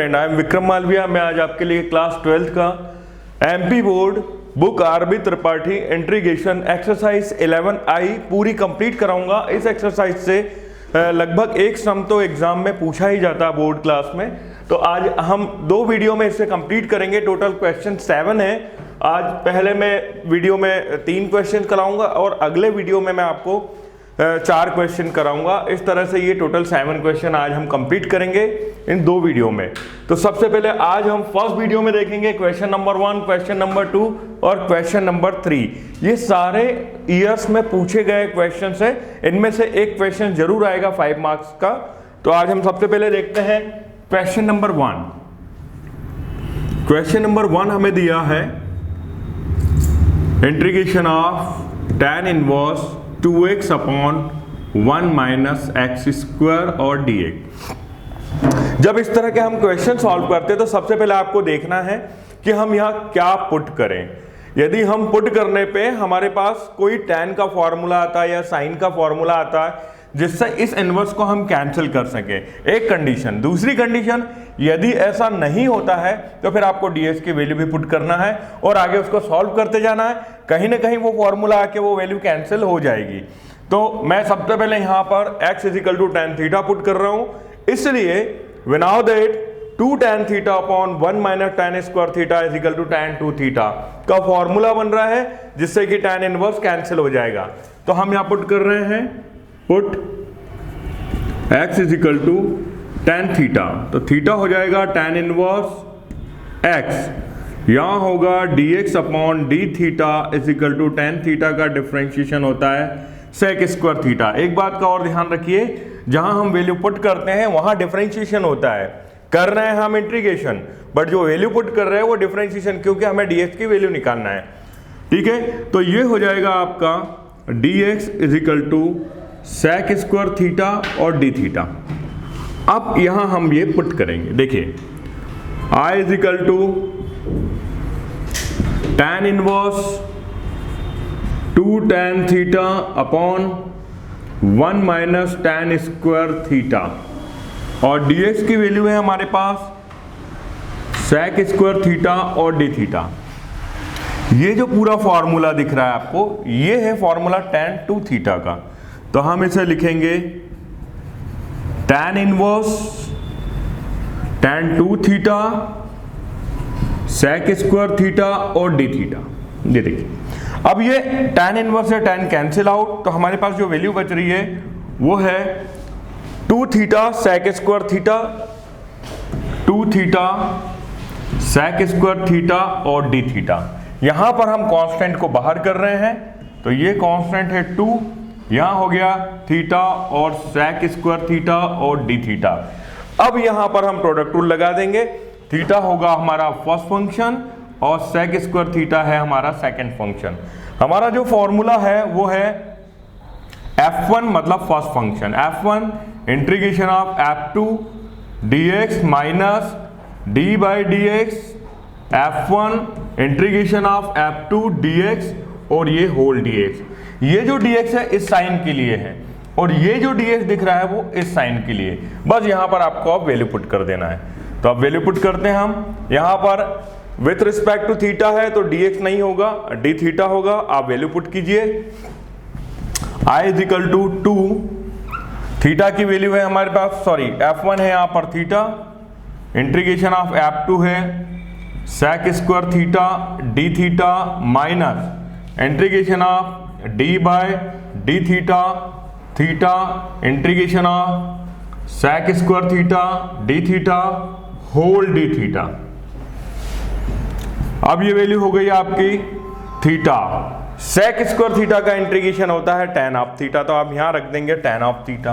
I am Vikram Malviya. मैं आज आपके लिए क्लास 12th का MP board book RB Tripathi integration exercise 11I पूरी कंप्लीट कराऊंगा। इस एक्सरसाइज से लगभग एक सम तो एग्जाम में पूछा ही जाता है बोर्ड क्लास में, तो आज हम दो वीडियो में इसे कंप्लीट करेंगे। टोटल क्वेश्चन 7 है। आज पहले मैं वीडियो में 3 क्वेश्चन कराऊंगा और अगले वीडियो में मैं आपको 4 क्वेश्चन कराऊंगा। इस तरह से ये टोटल 7 क्वेश्चन आज हम कंप्लीट करेंगे इन 2 वीडियो में। तो सबसे पहले आज हम फर्स्ट वीडियो में देखेंगे क्वेश्चन नंबर 1, क्वेश्चन नंबर 2 और क्वेश्चन नंबर 3। ये सारे ईयर्स में पूछे गए क्वेश्चन है, इनमें से एक क्वेश्चन जरूर आएगा 5 मार्क्स का। तो आज हम सबसे पहले देखते हैं क्वेश्चन नंबर 1। क्वेश्चन नंबर 1 हमें दिया है integration of tan inverse 2x upon 1 minus x square और dx। जब इस तरह के हम क्वेश्चन सॉल्व करते हैं तो सबसे पहले आपको देखना है कि हम यहाँ क्या पुट करें। यदि हम पुट करने पे हमारे पास कोई tan का फॉर्मूला आता है या sin का फॉर्मूला आता है जिससे इस इनवर्स को हम कैंसिल कर सके, एक कंडीशन। दूसरी कंडीशन, यदि ऐसा नहीं होता है तो फिर आपको dx की वैल्यू भी पुट करना है और आगे उसको सॉल्व करते जाना है। कहीं ना कहीं वो फॉर्मूला आके वो वैल्यू कैंसिल हो जाएगी। तो मैं सबसे पहले यहाँ पर x = tan थीटा पुट कर रहा हूँ, इसलिए we know that 2 tan theta upon 1 minus tan square theta = tan 2 theta का फॉर्मूला बन रहा है जिससे कि tan इनवर्स कैंसिल हो जाएगा। तो हम यहाँ पुट कर रहे हैं, पुट x = tan थीटा, तो थीटा हो जाएगा tan इनवर्स x, यहाँ होगा dx upon d theta = tan theta का डिफरेंशिएशन होता है sec स्क्वायर थीटा। एक बात का और ध्यान रखिए, जहां हम वैल्यू पुट करते हैं वहां डिफरेंशिएशन होता है। कर रहे हैं हम इंटीग्रेशन, बट जो वैल्यू पुट कर रहे हैं वो डिफरेंशिएशन, क्योंकि हमें dx की वैल्यू निकालना है। ठीक है, तो ये हो जाएगा आपका dx = sec स्क्वायर थीटा और d थीटा। अब यहां हम ये पुट करेंगे। देखिए I = tan inverse 2 tan theta upon 1 minus tan square theta और dx की वैल्यू है हमारे पास sec स्क्वायर थीटा और d थीटा। ये जो पूरा फॉर्मूला दिख रहा है आपको, ये है फॉर्मूला tan 2 थीटा का। तो हम इसे लिखेंगे tan inverse tan 2 theta sec square theta और d थीटा। ये देखिए, अब ये tan इनवर्स से tan कैंसिल आउट, तो हमारे पास जो वैल्यू बच रही है वो है 2 theta sec square theta, 2 theta sec square theta और d थीटा। यहां पर हम कांस्टेंट को बाहर कर रहे हैं, तो ये कांस्टेंट है 2, यहां हो गया थीटा और sec स्क्वायर थीटा और d थीटा। अब यहां पर हम प्रोडक्ट रूल लगा देंगे। थीटा होगा हमारा फर्स्ट फंक्शन और sec स्क्वायर थीटा है हमारा सेकंड फंक्शन। हमारा जो फॉर्मूला है वो है f1 मतलब first function, f1 integration of f2 dx minus d/dx, f1 integration of f2 dx और ये होल dx। ये जो dx है इस साइन के लिए है और ये जो dx दिख रहा है वो इस साइन के लिए। बस यहां पर आपको अब वैल्यू पुट कर देना है। तो अब वैल्यू पुट करते हैं हम। यहां पर विथ रिस्पेक्ट टू थीटा है तो dx नहीं होगा, d थीटा होगा। आप वैल्यू पुट कीजिए। I = 2, थीटा की वैल्यू है हमारे पास, सॉरी f1 है यहां पर थीटा, इंटीग्रेशन ऑफ f2 है sec square theta d theta minus integration of d/d theta, theta integration of sec square theta d theta whole d theta. अब ये वैल्यू हो गई आपकी थीटा। sec स्क्वायर थीटा का इंटीग्रेशन होता है tan of theta, तो आप यहां रख देंगे tan ऑफ थीटा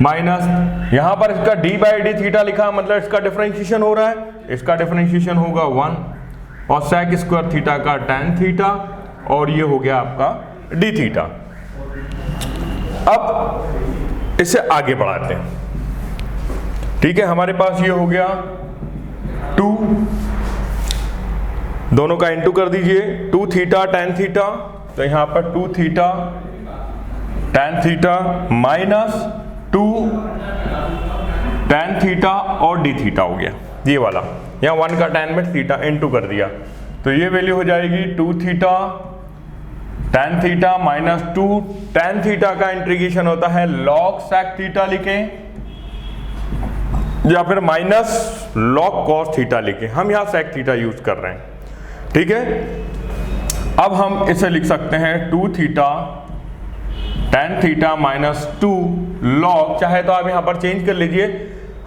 माइनस यहां पर इसका d/d थीटा लिखा, मतलब इसका डिफरेंशिएशन हो रहा है, इसका डिफरेंशिएशन होगा 1 और sec स्क्वायर थीटा का tan थीटा और ये हो गया आपका d थीटा। अब इसे आगे बढ़ाते हैं। ठीक है, हमारे पास ये हो गया 2, दोनों का इंटू कर दीजिए, 2 थीटा tan थीटा, तो यहां पर 2 theta tan theta minus 2 tan theta और d थीटा हो गया ये वाला, यहाँ 1 का tan में थीटा इनटू कर दिया, तो ये वैल्यू हो जाएगी 2 theta tan theta minus 2 tan theta का इंटीग्रेशन होता है log sec थीटा लिखें या फिर माइनस log cos थीटा लिखें, हम यहाँ sec थीटा यूज कर रहे हैं, ठीक है। अब हम इसे लिख सकते हैं 2 theta tan theta minus 2 log, चाहे तो आप यहाँ पर चेंज कर लीजिए,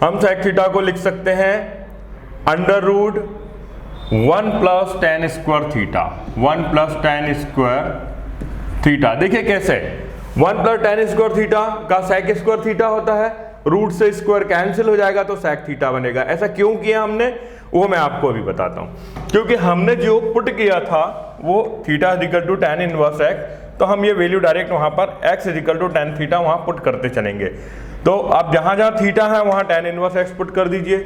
हम sec थीटा को लिख सकते हैं under root 1 plus tan square theta, 1 plus tan square theta. देखिए कैसे 1 प्लस tan स्क्वायर थीटा का sec स्क्वायर थीटा होता है, रूट से स्क्वायर कैंसिल हो जाएगा तो sec थीटा बनेगा। ऐसा क्यों किया हमने वो मैं आपको अभी बताता हूं, क्योंकि हमने जो पुट किया था वो theta equal to tan inverse x, तो हम ये वैल्यू डायरेक्ट वहां पर x equal to tan theta वहां पुट करते चलेंगे। तो आप जहां जहां थीटा है वहां tan इनवर्स x पुट कर दीजिए,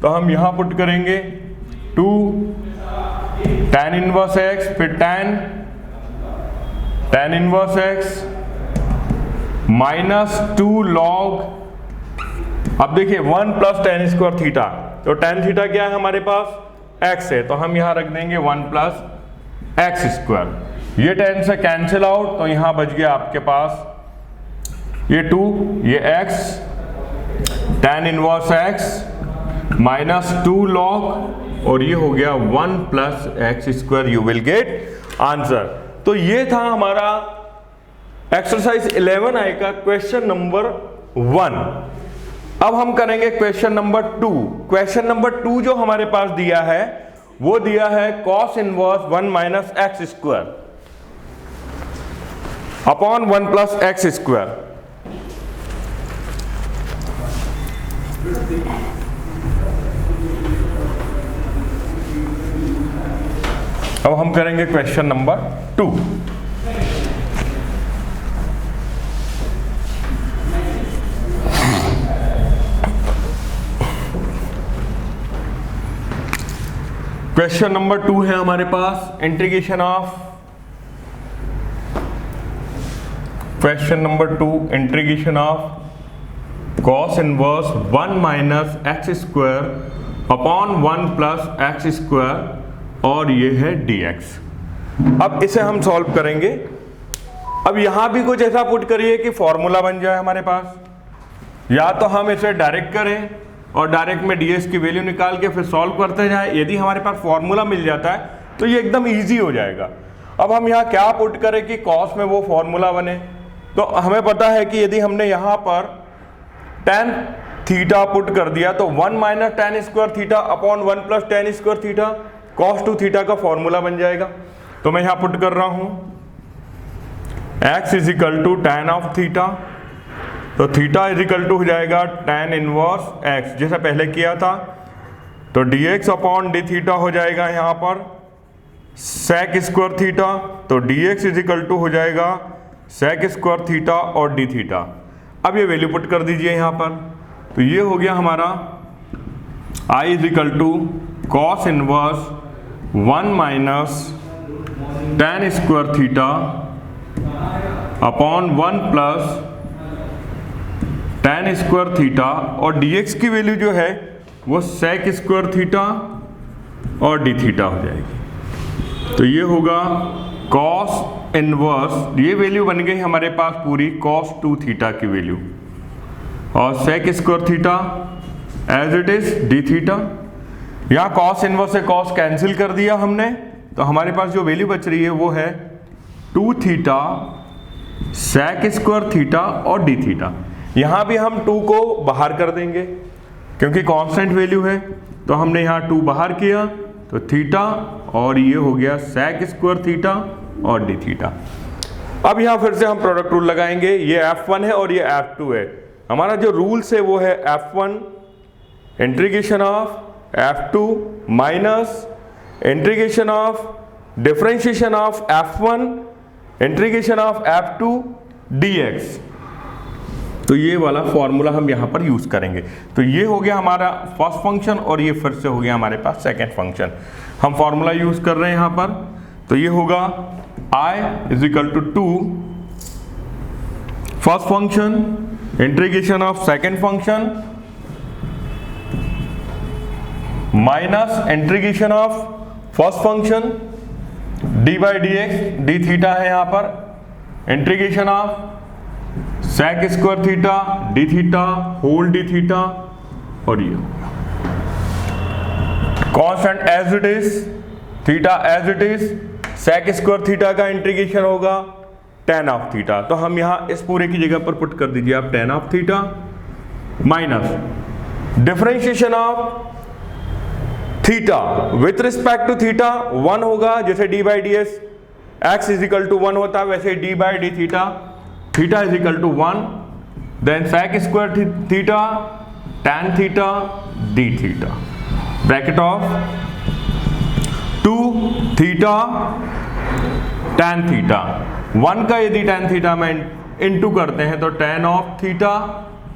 तो हम यहां पुट करेंगे 2 tan इनवर्स x, फिर tan inverse x minus 2 log, अब देखिए 1 प्लस tan स्क्वायर थीटा, तो tan थीटा क्या है हमारे पास x है, तो हम यहां रख देंगे 1 प्लस x स्क्वायर, ये tan से कैंसिल आउट, तो यहां बच गया आपके पास ये 2, ये x tan inverse x minus 2 log, और ये हो गया 1 plus x square, you will get answer. तो ये था हमारा एक्सरसाइज 11I का क्वेश्चन नंबर 1। अब हम करेंगे क्वेश्चन नंबर 2। क्वेश्चन नंबर 2 जो हमारे पास दिया है वो दिया है cos inverse 1 minus x square upon 1 plus x square. अब हम करेंगे क्वेश्चन नंबर 2। क्वेश्चन नंबर 2 है हमारे पास integration of, question number 2 integration of cos inverse 1 minus x square upon 1 plus x square, और ये है dx। अब इसे हम सॉल्व करेंगे। अब यहां भी कुछ ऐसा पुट करिए कि फॉर्मूला बन जाए हमारे पास, या तो हम इसे डायरेक्ट करें और डायरेक्ट में dx की वैल्यू निकाल के फिर सॉल्व करते जाए। यदि हमारे पास फॉर्मूला मिल जाता है तो ये एकदम इजी हो जाएगा। अब हम यहाँ क्या पुट करें कि cos में वो फॉर्मूला बने, तो हमें पता है कि यदि हमने यहाँ पर tan थीटा पुट कर दिया तो 1 minus tan square theta upon 1 plus tan square theta cos 2 theta का फॉर्मूला बन जाएगा। तो मैं यहाँ पुट कर रहा हूँ x is equal to tan of theta, तो थीटा इज इक्वल टू हो जाएगा tan इनवर्स x जैसा पहले किया था, तो dx अपॉन डी थीटा हो जाएगा यहाँ पर sec स्क्वायर थीटा, तो dx इज इक्वल टू हो जाएगा sec स्क्वायर थीटा और डी थीटा। अब ये वैल्यू पुट कर दीजिए यहाँ पर, तो ये हो गया हमारा I is equal to cos inverse 1 minus tan square theta upon 1 plus tan square theta, और dx की वैल्यू जो है वो sec स्क्वायर थीटा और डी थीटा हो जाएगी। तो ये होगा cos इनवर्स, ये वैल्यू बन गई हमारे पास पूरी cos 2 थीटा की वैल्यू, और sec square theta as it is d theta. यहाँ cos इनवर्स से cos कैंसिल कर दिया हमने, तो हमारे पास जो वैल्यू बच रही है वो है 2 थीटा sec स्क्वायर थीटा और डी थीटा। यहाँ भी हम 2 को बाहर कर देंगे क्योंकि कांस्टेंट वैल्यू है, तो हमने यहाँ 2 बाहर किया तो थीटा, और ये हो गया sec स्क्वायर थीटा और डी थीटा। अब यहाँ फिर से हम प्रोडक्ट रूल लगाएंगे, ये F1 है और ये F2 है। हमारा जो रूल्स है वो है F1 integration of F2 minus integration of differentiation of F1 integration of F2 dx। तो ये वाला फॉर्मूला हम यहाँ पर यूज करेंगे। तो ये हो गया हमारा फर्स्ट फंक्शन, और ये फिर से हो गया हमारे पास सेकेंड फंक्शन। हम फॉर्मूला यूज कर रहे हैं यहाँ पर, तो ये होगा I is equal to 2 first function integration of second function minus integration of first function d by d x, d theta है यहाँ पर, integration of sec square theta d theta whole d theta, और ये constant as it is, theta as it is, sec square theta का integration होगा tan of theta. तो हम यहां इस पूरे की जगह पर पुट कर दीजिए आप tan of theta minus differentiation of theta with respect to theta 1 होगा, जैसे d by d s x is equal to 1 होता है, वैसे d by d theta theta is equal to 1, then sec square theta tan theta d theta, bracket of 2 theta tan theta, 1 का यदि tan theta में into करते हैं तो tan of theta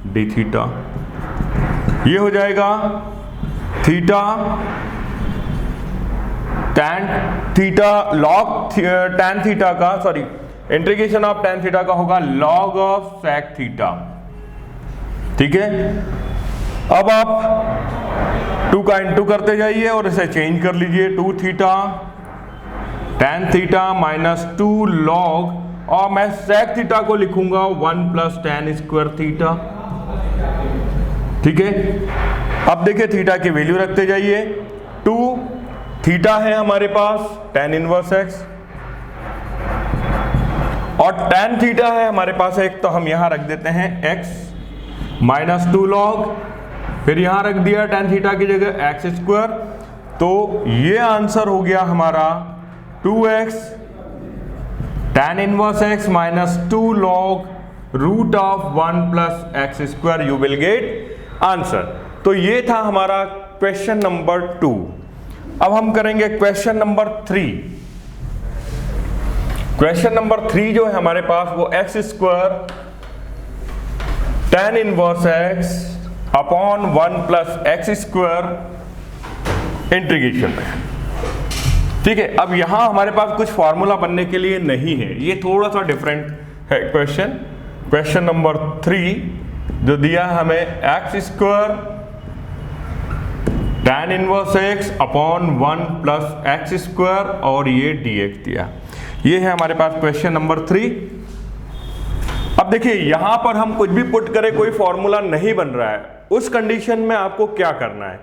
d theta, ये हो जाएगा theta tan theta log tan theta का, sorry integration of tan theta का होगा लॉग ऑफ सेक थीटा। ठीक है, अब आप 2 का इंटू करते जाइए और इसे चेंज कर लीजिए, 2 theta tan theta minus 2 log, और मैं सेक थीटा को लिखूंगा 1 प्लस tan स्क्वायर थीटा। ठीक है, अब देखिए थीटा की वैल्यू रखते जाइए, 2 थीटा है हमारे पास tan इनवर्स x, और tan थीटा है हमारे पास एक, तो हम यहां रख देते हैं x माइनस 2 लॉग, फिर यहां रख दिया tan थीटा की जगह एक्स स्क्वायर, तो ये आंसर हो गया हमारा 2x tan inverse x minus 2 log root of 1 plus x square, you will get answer. तो ये था हमारा क्वेश्चन नंबर 2। अब हम करेंगे क्वेश्चन नंबर 3। क्वेश्चन नंबर 3 जो है हमारे पास वो x square tan inverse x upon 1 plus x square integration में। ठीक है, अब यहां हमारे पास कुछ फॉर्मूला बनने के लिए नहीं है, ये थोड़ा सा डिफरेंट है क्वेश्चन। क्वेश्चन नंबर 3 जो दिया हमें x square tan inverse x upon 1 plus x square और ये dx दिया, ये है हमारे पास क्वेश्चन नंबर 3। अब देखिए यहां पर हम कुछ भी पुट करें कोई फॉर्मूला नहीं बन रहा है, उस कंडीशन में आपको क्या करना है,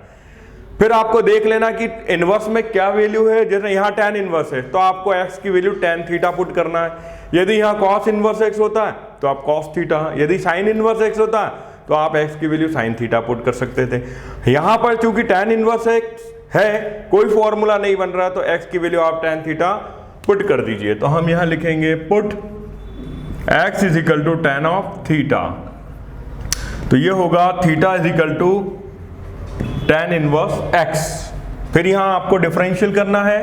फिर आपको देख लेना कि इनवर्स में क्या वैल्यू है। जैसे यहाँ tan इनवर्स है तो आपको x की वैल्यू tan थीटा पुट करना है, यदि यहाँ cos इनवर्स x होता है तो आप cos थीटा, यदि sin इनवर्स x होता है तो आप x की वैल्यू sin थीटा पुट कर सकते थे। यहाँ पर चूंकि tan इनवर्स x है, कोई फॉर्मूला नहीं बन रहा, तो x की वैल्यू आप tan थीटा पुट कर दीजिए। तो हम यहाँ लिखेंगे put x is equal to tan of theta, तो ये होगा theta is equal to tan inverse x, फिर यहां आपको डिफरेंशियल करना है,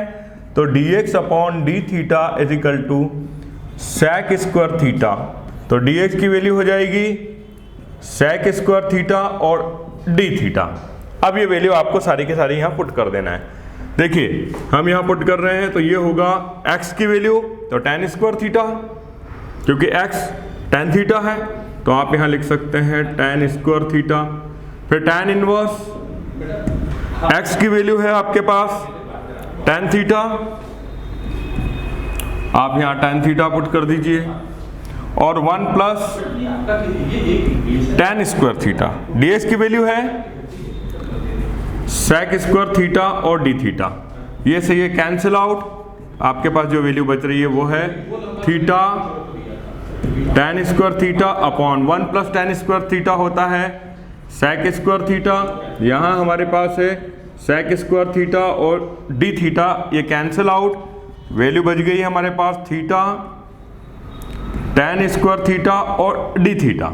तो dx upon d theta is equal to sec square theta, तो dx की वैल्यू हो जाएगी सेक स्क्वायर थीटा और डी थीटा। अब ये वैल्यू आपको सारी के सारी यहां पुट कर देना है। देखिए हम यहां पुट कर रहे हैं, तो ये होगा x की वैल्यू तो tan स्क्वायर थीटा, क्योंकि x tan थीटा है तो आप यहां लिख सकते हैं tan स्क्वायर थीटा, फिर tan इनवर्स x की वैल्यू है आपके पास tan थीटा, आप यहां tan थीटा पुट कर दीजिए, और 1 plus tan square theta, dx की वैल्यू है सेक स्क्वायर थीटा और डी थीटा, ये से ये कैंसिल आउट, आपके पास जो वैल्यू बच रही है वो है theta tan square theta upon 1 plus tan square theta होता है सेक स्क्वायर थीटा, यहाँ हमारे पास है सेक स्क्वायर थीटा और डी थीटा, ये कैंसिल आउट, वैल्यू बच गई हमारे पास थीटा tan स्क्वायर थीटा और डी थीटा।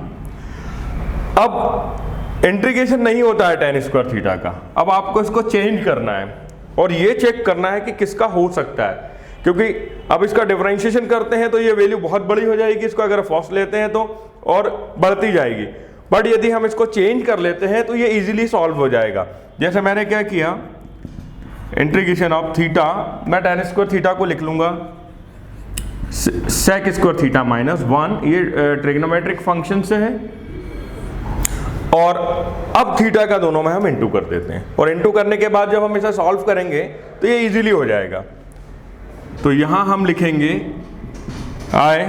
अब इंटीग्रेशन नहीं होता है tan स्क्वायर थीटा का, अब आपको इसको चेंज करना है और ये चेक करना है कि किसका हो सकता है, क्योंकि अब इसका डिफरेंशिएशन करते हैं तो ये वैल्यू बहुत बड़ी हो जाएगी, इसको अगर फर्स्ट लेते हैं तो और बढ़ती जाएगी, बट यदि हम इसको चेंज कर लेते हैं तो ये इजीली सॉल्व हो जाएगा। जैसे मैंने क्या किया, इंटीग्रेशन ऑफ थीटा, मैं tan स्क्वायर थीटा को लिख लूंगा सेक स्क्वायर थीटा माइनस 1, ये ट्रिग्नोमेट्रिक फंक्शन से है, और अब थीटा का दोनों में हम इंटू कर देते हैं, और इंटू करने के बाद जब हम इसे सॉल्व करेंगे तो ये इजीली हो जाएगा। तो यहां हम लिखेंगे I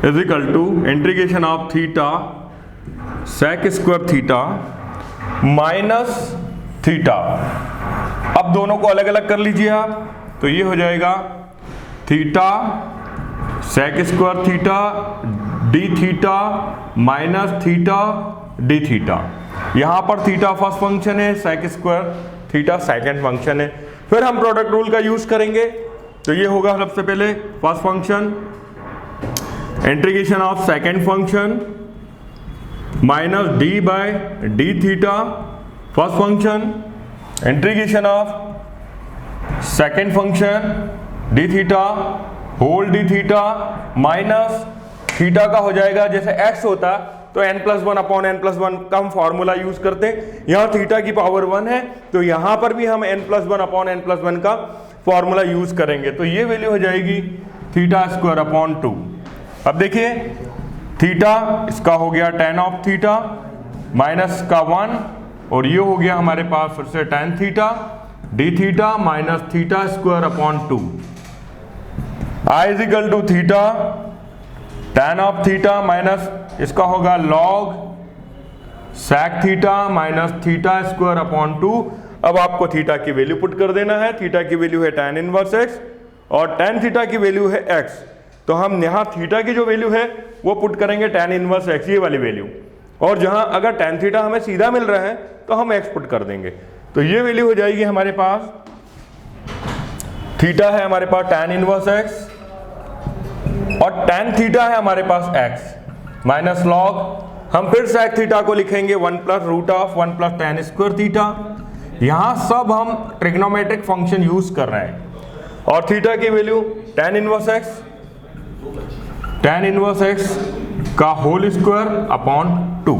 is equal to integration of theta sec square theta minus theta. अब दोनों को अलग अलग कर लीजिए आप, तो ये हो जाएगा theta sec square theta d theta minus theta d theta. यहां पर थीटा फर्स्ट फंक्शन है, sec square theta second function है। फिर हम प्रोडक्ट रूल का यूज करेंगे, तो ये होगा सबसे पहले first function integration of second function minus d by d theta first function integration of second function d theta whole d theta minus theta का हो जाएगा, जैसे x होता तो n+1 अपॉन n+1 का हम फॉर्मूला यूज करते हैं। यहां थीटा की पावर 1 है, तो यहां पर भी हम n+1 अपॉन n+1 का फॉर्मूला यूज करेंगे। तो ये वैल्यू हो जाएगी थीटा स्क्वायर अपॉन 2। अब देखिए थीटा इसका हो गया tan ऑफ थीटा माइनस का 1, और ये हो गया हमारे पास फिर से tan theta d theta minus theta square upon 2। I is equal to theta tan of theta minus इसका होगा log sec theta minus theta square upon 2। अब आपको थीटा की वैल्यू पुट कर देना है। थीटा की वैल्यू है tan इनवर्स x और tan थीटा की वैल्यू है x, तो हम यहाँ थीटा की जो वैल्यू है वो पुट करेंगे tan इनवर्स x, ये वाली वैल्यू, और जहां अगर tan थीटा हमें सीधा मिल रहा है तो हम x पुट कर देंगे। तो ये वैल्यू हो जाएगी हमारे पास, थीटा है हमारे पास tan इनवर्स x और tan थीटा है हमारे पास x माइनस लॉग, हम फिर sec थीटा को लिखेंगे 1 plus root of 1 plus tan square theta. यहां सब हम ट्रिग्नोमेट्रिक फंक्शन यूज कर रहे हैं, और थीटा की वैल्यू tan इनवर्स x का होल स्क्वायर अपॉन 2।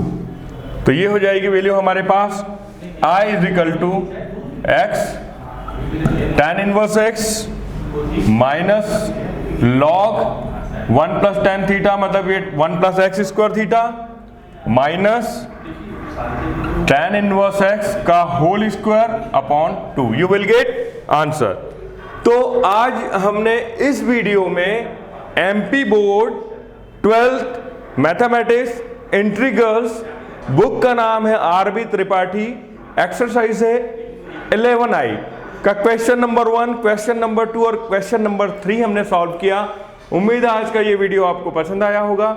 तो ये हो जाएगी वैल्यू हमारे पास I is equal to x tan inverse x minus log 1 plus tan theta, मतलब ये 1 plus x square theta minus tan inverse x का whole square upon 2। You will get answer. तो आज हमने इस वीडियो में MP board 12th mathematics integrals, book का नाम है RB त्रिपाठी, एक्सरसाइज है 11I का क्वेश्चन नंबर 1, क्वेश्चन नंबर 2 और क्वेश्चन नंबर 3 हमने सॉल्व किया। उम्मीद है आज का ये वीडियो आपको पसंद आया होगा।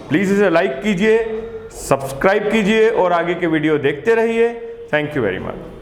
प्लीज इसे लाइक कीजिए, सब्सक्राइब कीजिए और आगे के वीडियो देखते रहिए। Thank you very much.